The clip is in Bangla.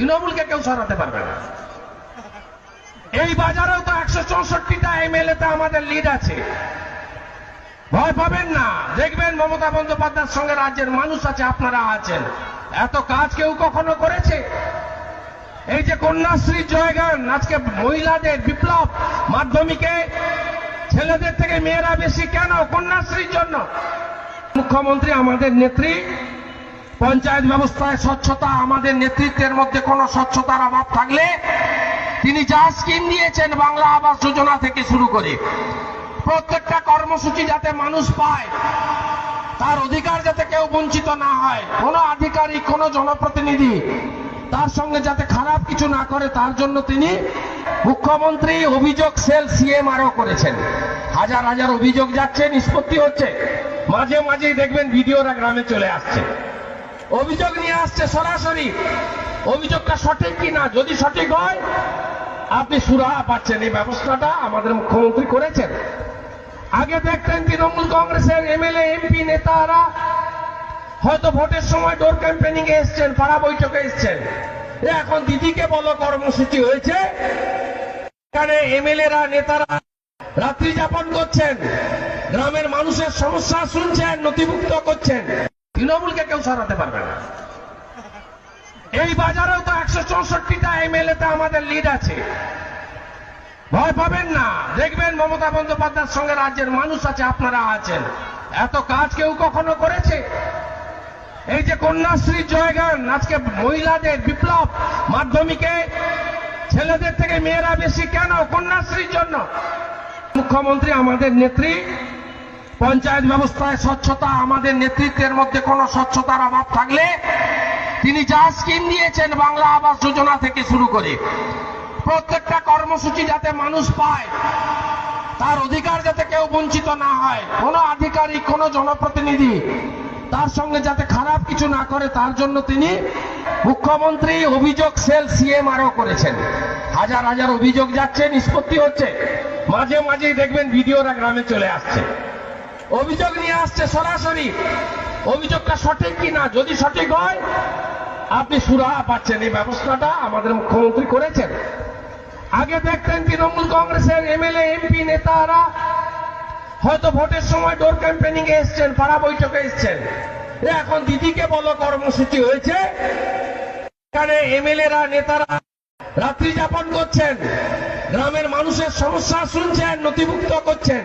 তৃণমূলকে কেউ সরাতে পারবে না। এই বাজারেও তো 164টা এমএলএতে আমাদের লিড আছে, ভয় পাবেন না। দেখবেন মমতা বন্দ্যোপাধ্যায়ের সঙ্গে রাজ্যের মানুষ আছে, আপনারা আছেন। এত কাজ কেউ কখনো করেছে? এই যে কন্যাশ্রী জয়গান, আজকে মহিলাদের বিপ্লব, মাধ্যমিকে ছেলেদের থেকে মেয়েরা বেশি কেন? কন্যাশ্রীর জন্য। মুখ্যমন্ত্রী আমাদের নেত্রী, পঞ্চায়েত ব্যবস্থায় স্বচ্ছতা, আমাদের নেতৃত্বের মধ্যে কোনো স্বচ্ছতার অভাব থাকলে তিনি যা স্কিম দিয়েছেন, বাংলা আবাস যোজনা থেকে শুরু করে প্রত্যেকটা কর্মসূচি যাতে মানুষ পায়, তার অধিকার যাতে কেউ বঞ্চিত না হয়, কোনো আধিকারিক, কোনো জনপ্রতিনিধি তার সঙ্গে যাতে খারাপ কিছু না করে, তার জন্য তিনি মুখ্যমন্ত্রী অভিযোগ সেল সিএমআরও করেছেন। হাজার হাজার অভিযোগ যাচ্ছে, নিষ্পত্তি হচ্ছে। মাঝে মাঝেই দেখবেন ভিডিওরা গ্রামে চলে আসছে, অভিযোগ নিয়ে আসছে সরাসরি। অভিযোগটা সঠিক কিনা, যদি সঠিক হয় আপনি সুরাহা পাচ্ছেন। এই ব্যবস্থাটা আমাদের মুখ্যমন্ত্রী করেছেন। আগে দেখতেন তৃণমূল কংগ্রেসের এমএলএ এমপি নেতারা হয়তো ভোটের সময় ডোর ক্যাম্পেনিং এ এসছেন, পাড়া বৈঠকে এসছেন। এখন দিদিকে বলো কর্মসূচি হয়েছে, এখানে এমএলএরা নেতারা রাত্রি যাপন করছেন, গ্রামের মানুষের সমস্যা শুনছেন, নথিভুক্ত করছেন। তৃণমূলকে কেউ সরাতে পারবে না। এই বাজারেও তো 164টা এমএলএতে আমাদের লিড আছে, ভয় পাবেন না। দেখবেন মমতা বন্দ্যোপাধ্যায়ের সঙ্গে রাজ্যের মানুষ আছে, আপনারা আছেন। এত কাজ কেউ কখনো করেছে? এই যে কন্যাশ্রী জয়গান, আজকে মহিলাদের বিপ্লব, মাধ্যমিকে ছেলেদের থেকে মেয়েরা বেশি কেন? কন্যাশ্রীর জন্য। মুখ্যমন্ত্রী আমাদের নেত্রী, পঞ্চায়েত ব্যবস্থায় স্বচ্ছতা, আমাদের নেতৃত্বের মধ্যে কোনো স্বচ্ছতার অভাব থাকলে তিনি যা স্কিম দিয়েছেন, বাংলা আবাস যোজনা থেকে শুরু করে প্রত্যেকটা কর্মসূচি যাতে মানুষ পায়, তার অধিকার যাতে কেউ বঞ্চিত না হয়, কোনো আধিকারিক, কোনো জনপ্রতিনিধি তার সঙ্গে যাতে খারাপ কিছু না করে, তার জন্য তিনি মুখ্যমন্ত্রী অভিযোগ সেল সিএমআরও করেছেন। হাজার হাজার অভিযোগ যাচ্ছে, নিষ্পত্তি হচ্ছে। মাঝে মাঝেই দেখবেন ভিডিওরা গ্রামে চলে আসছে, অভিযোগ নিয়ে আসছে সরাসরি। অভিযোগটা সঠিক কিনা, যদি সঠিক হয় আপনি সুরাহা পাচ্ছেন। এই ব্যবস্থাটা আমাদের মুখ্যমন্ত্রী করেছেন। আগে দেখতেন তৃণমূল কংগ্রেসের এমএলএ এমপি নেতারা হয়তো ভোটের সময় ডোর ক্যাম্পেনিং এ এসছেন, পাড়া বৈঠকে এসছেন। এখন দিদিকে বলো কর্মসূচি হয়েছে, এখানে এমএলএরা নেতারা রাত্রি যাপন করছেন, গ্রামের মানুষের সমস্যা শুনছেন, নথিভুক্ত করছেন।